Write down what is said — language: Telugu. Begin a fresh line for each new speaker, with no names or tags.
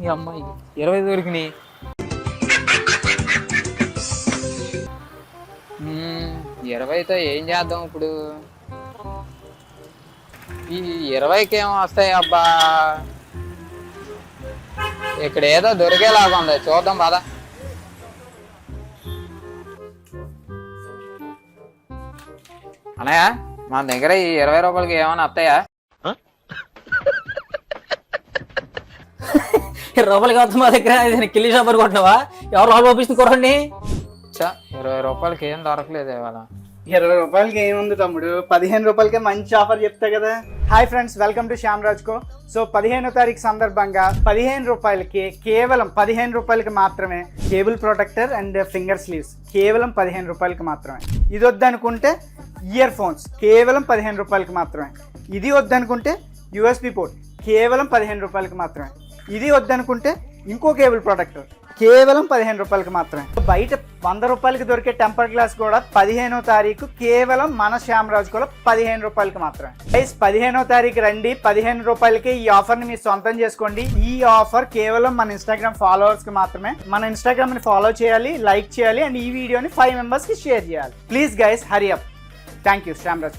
మీ అమ్మాయి 20 దొరికినాయి. 20తో ఏం చేద్దాం ఇప్పుడు? ఈ 20కి ఏమో వస్తాయి అబ్బా. ఇక్కడ ఏదో దొరికేలాగా ఉంది, చూద్దాం పదా. అన్నయ్య, మన దగ్గర ఈ 20 రూపాయలకి ఏమైనా వస్తాయా?
20 రూపాయలకి వస్తుంది మా దగ్గర. కిల్లి షాప్ అనుకుంటున్నావా? ఎవరు లోపల పంపిస్తుంది కొరండి.
20 రూపాయలకి ఏం దొరకలేదు ఇవాళ.
20 రూపాయలకి ఏముంది తమ్ముడు, 15 రూపాయలకే మంచి ఆఫర్ చెప్తా కదా. Hi friends, welcome to Shyam Raj co. So 15వ తారీఖు సందర్భంగా 15 రూపాయలకి, కేవలం 15 రూపాయలకి మాత్రమే cable protector and finger sleeves కేవలం 15 రూపాయలకి మాత్రమే. ఇది వద్దనుకుంటే ఇయర్ ఫోన్స్ కేవలం 15 రూపాయలకి మాత్రమే. ఇది వద్దనుకుంటే యూఎస్బి పోర్ట్ కేవలం 15 రూపాయలకి మాత్రమే. ఇది వద్దనుకుంటే ఇంకో కేబుల్ ప్రొటెక్టర్ కేవలం 15 రూపాయలకి మాత్రమే. బయట 100 రూపాయలకి దొరికే టెంపర్ గ్లాస్ కూడా 15వ తారీఖు కేవలం మన శ్యామ్ రాజ్ కోలో 15 రూపాయలకి మాత్రమే. గైస్, 15వ తారీఖు రండి, 15 రూపాయలకి ఈ ఆఫర్ని మీరు సొంతం చేసుకోండి. ఈ ఆఫర్ కేవలం మన ఇన్స్టాగ్రామ్ ఫాలోవర్స్కి మాత్రమే. మన ఇన్స్టాగ్రామ్ని ఫాలో చేయాలి, లైక్ చేయాలి అండ్ ఈ వీడియోని 5 మెంబర్స్కి షేర్ చేయాలి. Please guys, hurry up. Thank you. Shyam Raj.